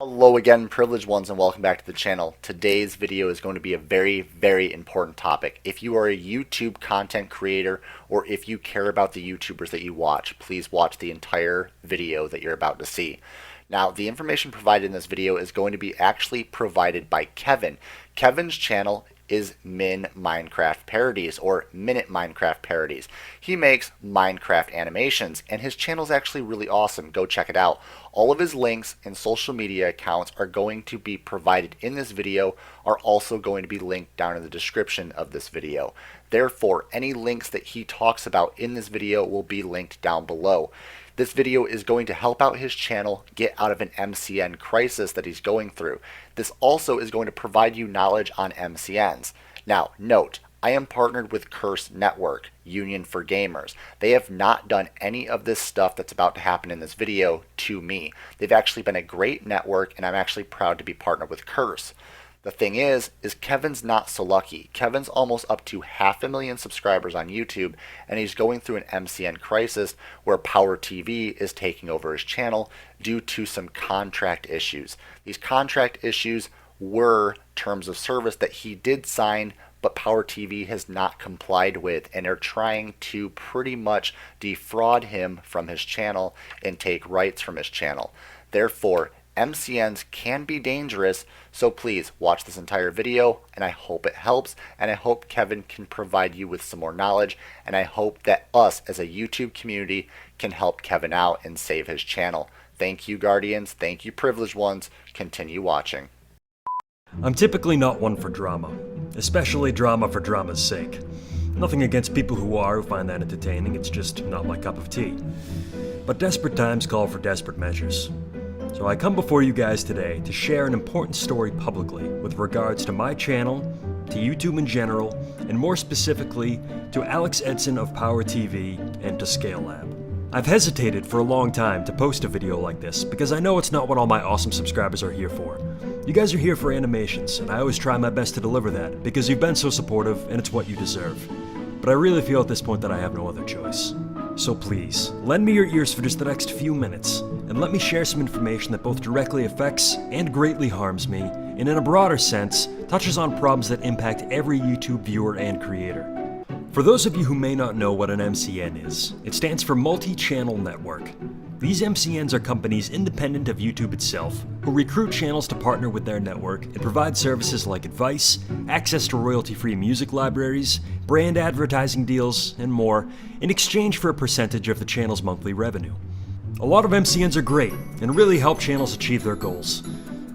Hello again, privileged ones, and welcome back to the channel. Today's video is going to be a very important topic. If you are a YouTube content creator or if you care about the YouTubers that you watch, please watch the entire video that you're about to see. Now, the information provided in this video is going to be actually provided by Kevin. Kevin's channel is Min Minecraft Parodies or Minute Minecraft Parodies. He makes Minecraft animations and his channel is actually really awesome. Go check it out. All of his links and social media accounts are going to be provided in this video, are also going to be linked down in the description of this video. Therefore, any links that he talks about in this video will be linked down below. This video is going to help out his channel get out of an MCN crisis that he's going through. This also is going to provide you knowledge on MCNs. Now, note, I am partnered with Curse Network, Union for Gamers. They have not done any of this stuff that's about to happen in this video to me. They've actually been a great network, and I'm actually proud to be partnered with Curse. The thing is Kevin's not so lucky. Kevin's almost up to 500,000 subscribers on YouTube, and he's going through an MCN crisis where PowerTV is taking over his channel due to some contract issues. These contract issues were terms of service that he did sign, but PowerTV has not complied with, and are trying to pretty much defraud him from his channel and take rights from his channel. Therefore, MCNs can be dangerous, so please watch this entire video, and I hope it helps, and I hope Kevin can provide you with some more knowledge, and I hope that us as a YouTube community can help Kevin out and save his channel. Thank you, Guardians. Thank you, privileged ones. Continue watching. I'm typically not one for drama, especially drama for drama's sake. Nothing against people who find that entertaining, it's just not my cup of tea. But desperate times call for desperate measures. So I come before you guys today to share an important story publicly with regards to my channel, to YouTube in general, and more specifically to Alex Edson of PowerTV and to Scale Lab. I've hesitated for a long time to post a video like this because I know it's not what all my awesome subscribers are here for. You guys are here for animations, and I always try my best to deliver that because you've been so supportive and it's what you deserve. But I really feel at this point that I have no other choice. So please, lend me your ears for just the next few minutes, and let me share some information that both directly affects and greatly harms me, and in a broader sense, touches on problems that impact every YouTube viewer and creator. For those of you who may not know what an MCN is, it stands for Multi-Channel Network. These MCNs are companies independent of YouTube itself, who recruit channels to partner with their network and provide services like advice, access to royalty-free music libraries, brand advertising deals, and more, in exchange for a percentage of the channel's monthly revenue. A lot of MCNs are great and really help channels achieve their goals.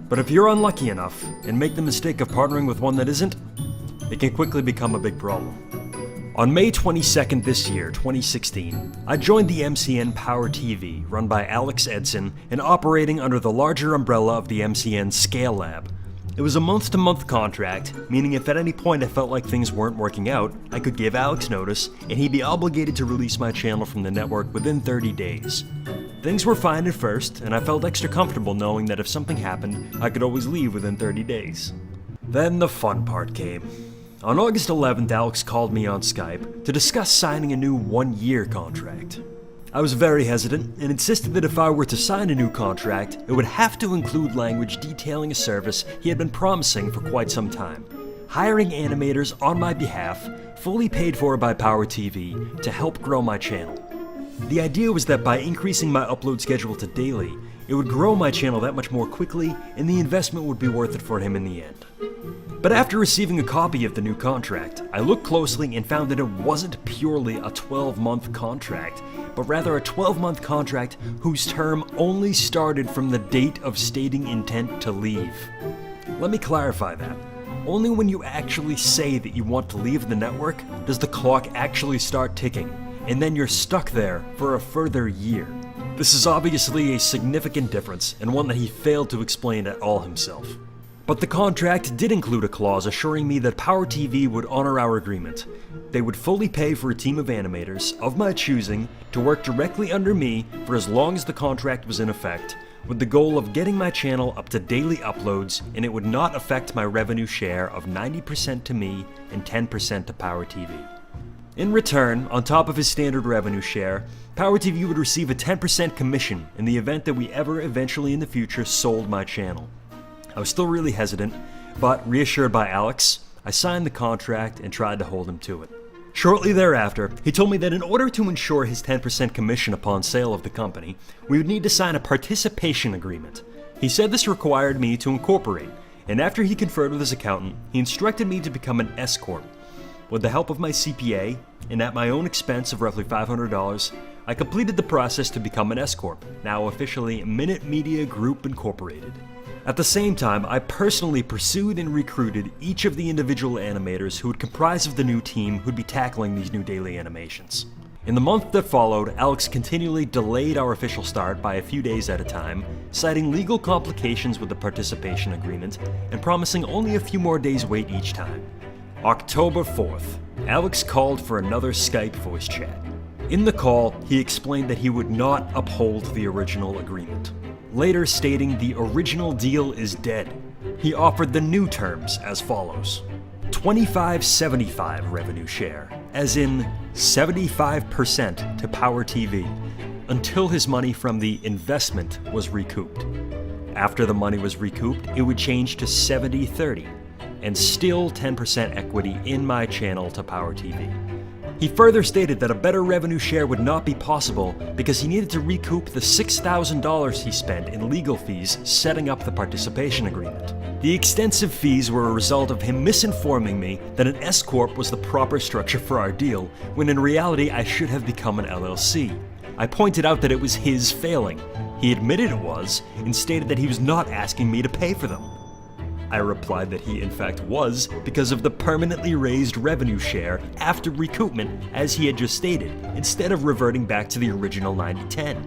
But if you're unlucky enough and make the mistake of partnering with one that isn't, it can quickly become a big problem. On May 22nd this year, 2016, I joined the MCN PowerTV, run by Alex Edson and operating under the larger umbrella of the MCN Scale Lab. It was a month-to-month contract, meaning if at any point I felt like things weren't working out, I could give Alex notice and he'd be obligated to release my channel from the network within 30 days. Things were fine at first, and I felt extra comfortable knowing that if something happened, I could always leave within 30 days. Then the fun part came. On August 11th, Alex called me on Skype to discuss signing a new one-year contract. I was very hesitant and insisted that if I were to sign a new contract, it would have to include language detailing a service he had been promising for quite some time: hiring animators on my behalf, fully paid for by PowerTV, to help grow my channel. The idea was that by increasing my upload schedule to daily, it would grow my channel that much more quickly, and the investment would be worth it for him in the end. But after receiving a copy of the new contract, I looked closely and found that it wasn't purely a 12-month contract, but rather a 12-month contract whose term only started from the date of stating intent to leave. Let me clarify that. Only when you actually say that you want to leave the network does the clock actually start ticking, and then you're stuck there for a further year. This is obviously a significant difference, and one that he failed to explain at all himself. But the contract did include a clause assuring me that PowerTV would honor our agreement. They would fully pay for a team of animators, of my choosing, to work directly under me for as long as the contract was in effect, with the goal of getting my channel up to daily uploads, and it would not affect my revenue share of 90% to me and 10% to PowerTV. In return, on top of his standard revenue share, PowerTV would receive a 10% commission in the event that we ever eventually in the future sold my channel. I was still really hesitant, but reassured by Alex, I signed the contract and tried to hold him to it. Shortly thereafter, he told me that in order to ensure his 10% commission upon sale of the company, we would need to sign a participation agreement. He said this required me to incorporate, and after he conferred with his accountant, he instructed me to become an S-Corp. With the help of my CPA, and at my own expense of roughly $500, I completed the process to become an S-Corp, now officially Minute Media Group Incorporated. At the same time, I personally pursued and recruited each of the individual animators who would comprise of the new team who'd be tackling these new daily animations. In the month that followed, Alex continually delayed our official start by a few days at a time, citing legal complications with the participation agreement and promising only a few more days wait each time. October 4th, Alex called for another Skype voice chat. In the call, he explained that he would not uphold the original agreement, later stating the original deal is dead. He offered the new terms as follows: 25/75 revenue share, as in 75% to PowerTV, until his money from the investment was recouped. After the money was recouped, it would change to 70/30, and still 10% equity in my channel to PowerTV. He further stated that a better revenue share would not be possible because he needed to recoup the $6,000 he spent in legal fees setting up the participation agreement. The extensive fees were a result of him misinforming me that an S-Corp was the proper structure for our deal, when in reality I should have become an LLC. I pointed out that it was his failing. He admitted it was, and stated that he was not asking me to pay for them. I replied that he in fact was, because of the permanently raised revenue share after recoupment, as he had just stated, instead of reverting back to the original 90/10.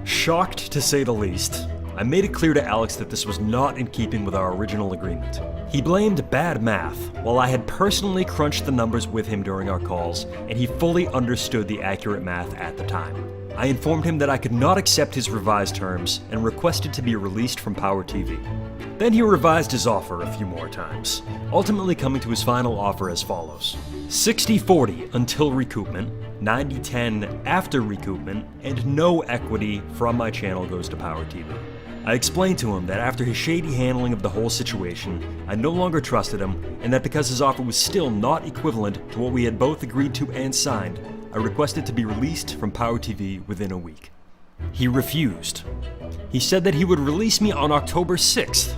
Shocked to say the least, I made it clear to Alex that this was not in keeping with our original agreement. He blamed bad math, while I had personally crunched the numbers with him during our calls, and he fully understood the accurate math at the time. I informed him that I could not accept his revised terms and requested to be released from PowerTV. Then he revised his offer a few more times, ultimately coming to his final offer as follows: 60/40 until recoupment, 90/10 after recoupment, and no equity from my channel goes to PowerTV. I explained to him that after his shady handling of the whole situation, I no longer trusted him, and that because his offer was still not equivalent to what we had both agreed to and signed, I requested to be released from PowerTV within a week. He refused. He said that he would release me on October 6th,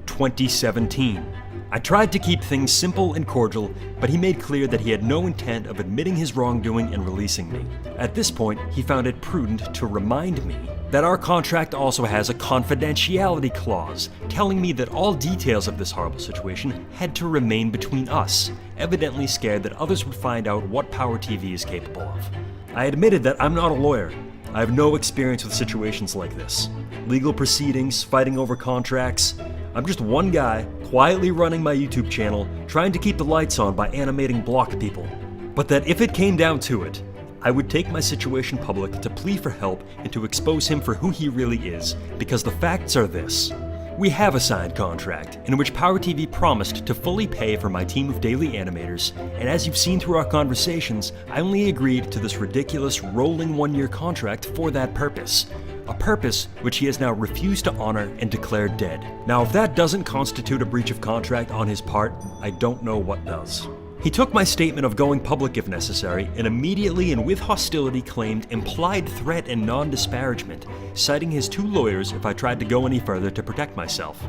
2017. I tried to keep things simple and cordial, but he made clear that he had no intent of admitting his wrongdoing and releasing me. At this point, he found it prudent to remind me that our contract also has a confidentiality clause, telling me that all details of this horrible situation had to remain between us, evidently scared that others would find out what PowerTV is capable of. I admitted that I'm not a lawyer. I have no experience with situations like this. Legal proceedings, fighting over contracts. I'm just one guy, quietly running my YouTube channel, trying to keep the lights on by animating blocked people. But that if it came down to it, I would take my situation public to plead for help and to expose him for who he really is, because the facts are this. We have a signed contract, in which PowerTV promised to fully pay for my team of daily animators, and as you've seen through our conversations, I only agreed to this ridiculous rolling one-year contract for that purpose. A purpose which he has now refused to honor and declared dead. Now, if that doesn't constitute a breach of contract on his part, I don't know what does. He took my statement of going public if necessary, and immediately and with hostility claimed implied threat and non-disparagement, citing his two lawyers if I tried to go any further to protect myself.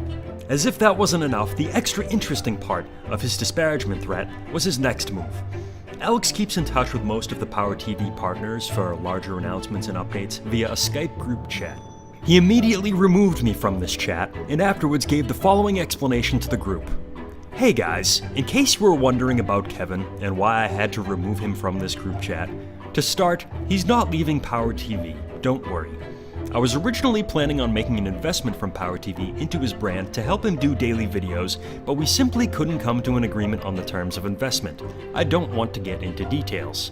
As if that wasn't enough, the extra interesting part of his disparagement threat was his next move. Alex keeps in touch with most of the PowerTV partners for larger announcements and updates via a Skype group chat. He immediately removed me from this chat, and afterwards gave the following explanation to the group. Hey guys, in case you were wondering about Kevin and why I had to remove him from this group chat, to start, he's not leaving PowerTV, don't worry. I was originally planning on making an investment from PowerTV into his brand to help him do daily videos, but we simply couldn't come to an agreement on the terms of investment. I don't want to get into details.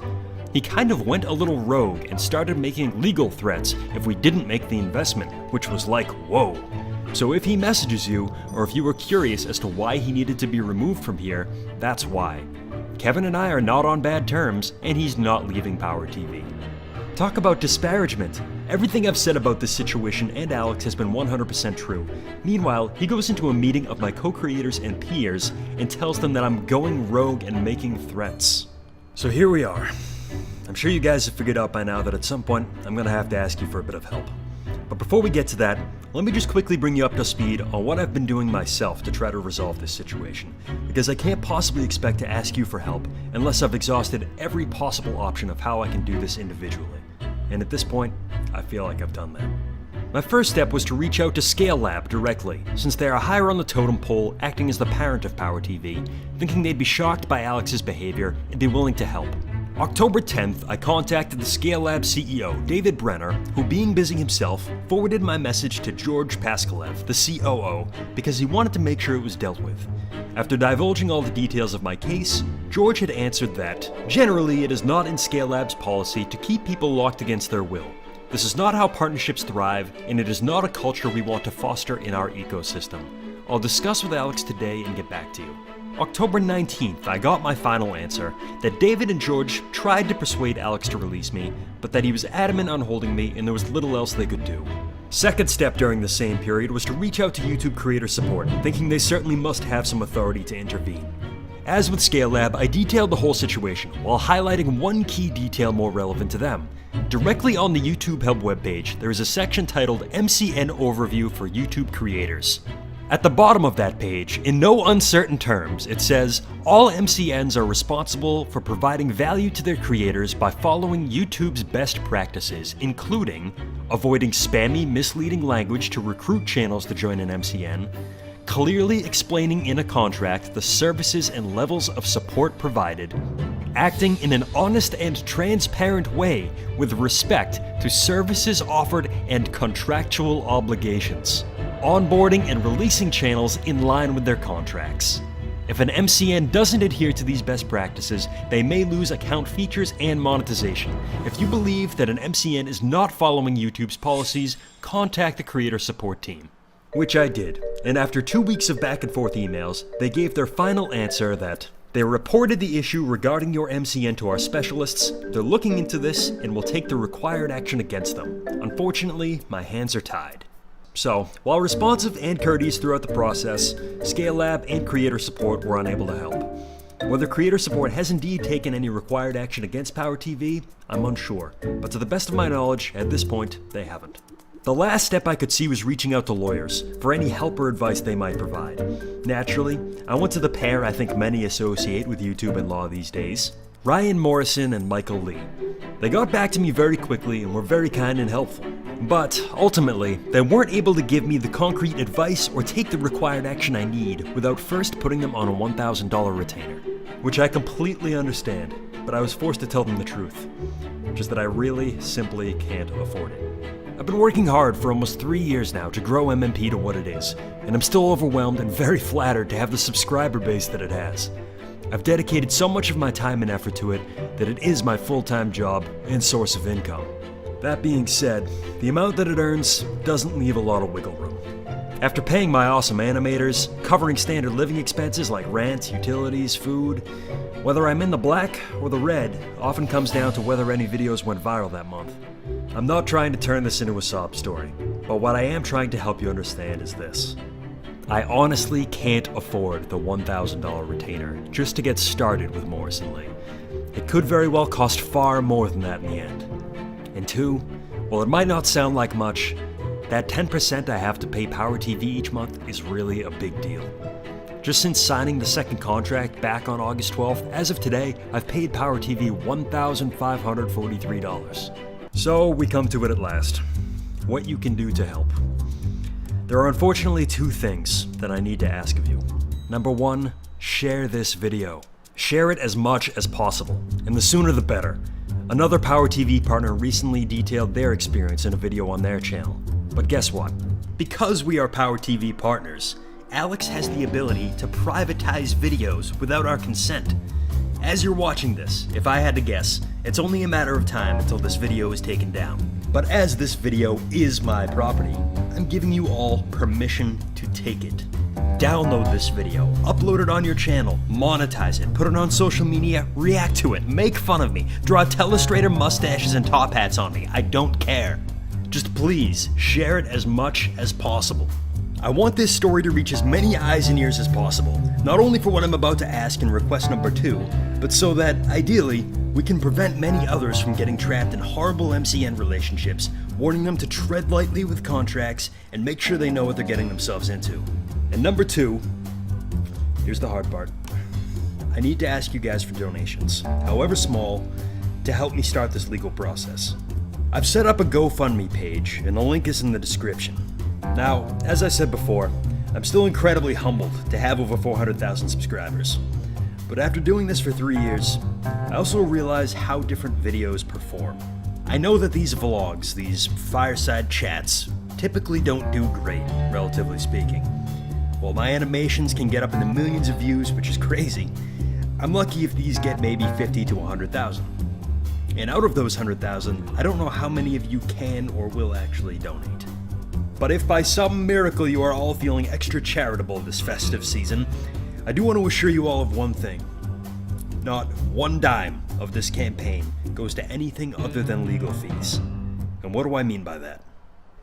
He kind of went a little rogue and started making legal threats if we didn't make the investment, which was like, whoa. So if he messages you, or if you were curious as to why he needed to be removed from here, that's why. Kevin and I are not on bad terms, and he's not leaving PowerTV. Talk about disparagement. Everything I've said about this situation and Alex has been 100% true. Meanwhile, he goes into a meeting of my co-creators and peers and tells them that I'm going rogue and making threats. So here we are. I'm sure you guys have figured out by now that at some point I'm gonna have to ask you for a bit of help. But before we get to that, let me just quickly bring you up to speed on what I've been doing myself to try to resolve this situation, because I can't possibly expect to ask you for help unless I've exhausted every possible option of how I can do this individually. And at this point, I feel like I've done that. My first step was to reach out to Scale Lab directly, since they are higher on the totem pole, acting as the parent of PowerTV, thinking they'd be shocked by Alex's behavior and be willing to help. October 10th, I contacted the Scale Lab CEO, David Brenner, who, being busy himself, forwarded my message to George Paskalev, the COO, because he wanted to make sure it was dealt with. After divulging all the details of my case, George had answered that, generally, it is not in Scale Lab's policy to keep people locked against their will. This is not how partnerships thrive, and it is not a culture we want to foster in our ecosystem. I'll discuss with Alex today and get back to you. October 19th, I got my final answer, that David and George tried to persuade Alex to release me, but that he was adamant on holding me and there was little else they could do. Second step during the same period was to reach out to YouTube creator support, thinking they certainly must have some authority to intervene. As with Scale Lab, I detailed the whole situation, while highlighting one key detail more relevant to them. Directly on the YouTube Help webpage, there is a section titled MCN Overview for YouTube Creators. At the bottom of that page, in no uncertain terms, it says, all MCNs are responsible for providing value to their creators by following YouTube's best practices, including avoiding spammy, misleading language to recruit channels to join an MCN, clearly explaining in a contract the services and levels of support provided, acting in an honest and transparent way with respect to services offered and contractual obligations, onboarding and releasing channels in line with their contracts. If an MCN doesn't adhere to these best practices, they may lose account features and monetization. If you believe that an MCN is not following YouTube's policies, contact the creator support team. Which I did, and after 2 weeks of back and forth emails, they gave their final answer that they reported the issue regarding your MCN to our specialists, they're looking into this, and will take the required action against them. Unfortunately, my hands are tied. So, while responsive and courteous throughout the process, Scale Lab and creator support were unable to help. Whether creator support has indeed taken any required action against PowerTV, I'm unsure, but to the best of my knowledge, at this point, they haven't. The last step I could see was reaching out to lawyers for any help or advice they might provide. Naturally, I went to the pair I think many associate with YouTube and law these days, Ryan Morrison and Michael Lee. They got back to me very quickly and were very kind and helpful. But ultimately, they weren't able to give me the concrete advice or take the required action I need without first putting them on a $1,000 retainer. Which I completely understand, but I was forced to tell them the truth. Just that I really simply can't afford it. I've been working hard for almost 3 years now to grow MMP to what it is, and I'm still overwhelmed and very flattered to have the subscriber base that it has. I've dedicated so much of my time and effort to it that it is my full-time job and source of income. That being said, the amount that it earns doesn't leave a lot of wiggle room. After paying my awesome animators, covering standard living expenses like rent, utilities, food, whether I'm in the black or the red often comes down to whether any videos went viral that month. I'm not trying to turn this into a sob story, but what I am trying to help you understand is this. I honestly can't afford the $1,000 retainer just to get started with Morrison Lee. It could very well cost far more than that in the end. And two, while it might not sound like much, that 10% I have to pay PowerTV each month is really a big deal. Just since signing the second contract back on August 12th, as of today, I've paid PowerTV $1,543. So we come to it at last. What you can do to help. There are unfortunately two things that I need to ask of you. Number one, share this video. Share it as much as possible, and the sooner the better. Another PowerTV partner recently detailed their experience in a video on their channel. But guess what? Because we are PowerTV partners, Alex has the ability to privatize videos without our consent. As you're watching this, if I had to guess, it's only a matter of time until this video is taken down. But as this video is my property, I'm giving you all permission to take it. download this video, upload it on your channel, monetize it, put it on social media, react to it, make fun of me, draw telestrator mustaches and top hats on me. I don't care. Just please share it as much as possible. I want this story to reach as many eyes and ears as possible, not only for what I'm about to ask in request number 2, but so that, ideally, we can prevent many others from getting trapped in horrible MCN relationships, warning them to tread lightly with contracts and make sure they know what they're getting themselves into. And number 2, here's the hard part. I need to ask you guys for donations, however small, to help me start this legal process. I've set up a GoFundMe page, and the link is in the description. Now, as I said before, I'm still incredibly humbled to have over 400,000 subscribers. But after doing this for 3 years, I also realize how different videos perform. I know that these vlogs, these fireside chats, typically don't do great, relatively speaking. While my animations can get up into millions of views, which is crazy, I'm lucky if these get maybe 50 to 100,000. And out of those 100,000, I don't know how many of you can or will actually donate. But if by some miracle you are all feeling extra charitable this festive season, I do want to assure you all of one thing. Not one dime of this campaign goes to anything other than legal fees. And what do I mean by that?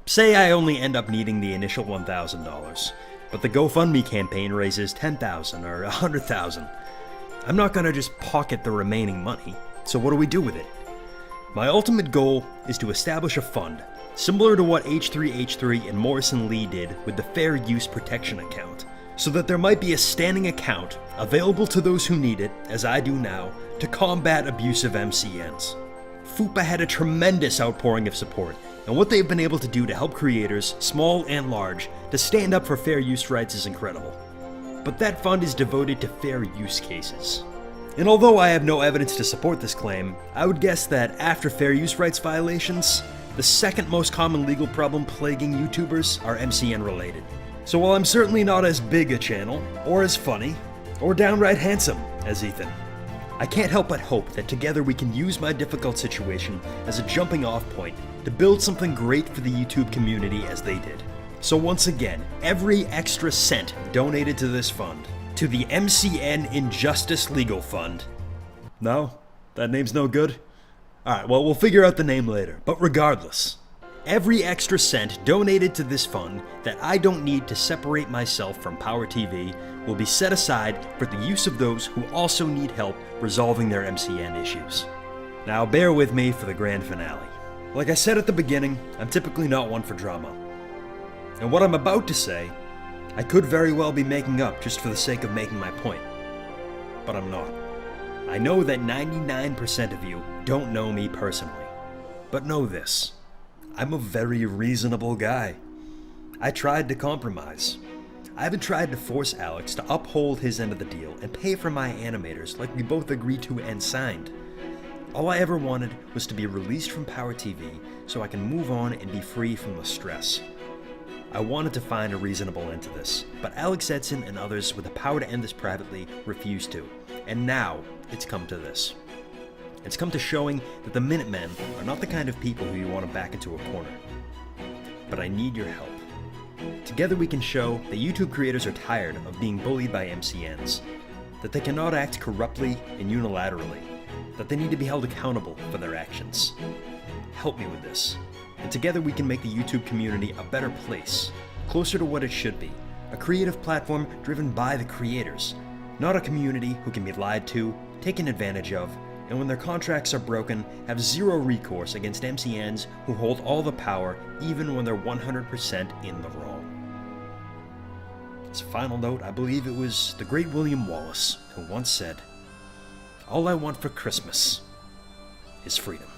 Say I only end up needing the initial $1,000, but the GoFundMe campaign raises $10,000 or $100,000. I'm not gonna just pocket the remaining money, so what do we do with it? My ultimate goal is to establish a fund, similar to what H3H3 and Morrison Lee did with the Fair Use Protection account, so that there might be a standing account available to those who need it, as I do now, to combat abusive MCNs. FUPA had a tremendous outpouring of support, and what they've been able to do to help creators, small and large, to stand up for fair use rights is incredible. But that fund is devoted to fair use cases. And although I have no evidence to support this claim, I would guess that after fair use rights violations, the second most common legal problem plaguing YouTubers are MCN related. So while I'm certainly not as big a channel, or as funny, or downright handsome as Ethan, I can't help but hope that together we can use my difficult situation as a jumping off point to build something great for the YouTube community as they did. So once again, every extra cent donated to this fund, to the MCN Injustice Legal Fund. No? That name's no good? Alright, well, we'll figure out the name later. But regardless, every extra cent donated to this fund that I don't need to separate myself from PowerTV will be set aside for the use of those who also need help resolving their MCN issues. Now, bear with me for the grand finale. Like I said at the beginning, I'm typically not one for drama. And what I'm about to say, I could very well be making up just for the sake of making my point. But I'm not. I know that 99% of you don't know me personally. But know this, I'm a very reasonable guy. I tried to compromise. I haven't tried to force Alex to uphold his end of the deal and pay for my animators like we both agreed to and signed. All I ever wanted was to be released from PowerTV so I can move on and be free from the stress. I wanted to find a reasonable end to this, but Alex Edson and others with the power to end this privately refused to, and now it's come to this. It's come to showing that the Minutemen are not the kind of people who you want to back into a corner. But I need your help. Together we can show that YouTube creators are tired of being bullied by MCNs, that they cannot act corruptly and unilaterally, that they need to be held accountable for their actions. Help me with this. And together we can make the YouTube community a better place, closer to what it should be, a creative platform driven by the creators, not a community who can be lied to, taken advantage of, and when their contracts are broken, have zero recourse against MCNs who hold all the power even when they're 100% in the wrong. As a final note, I believe it was the great William Wallace who once said, "All I want for Christmas is freedom."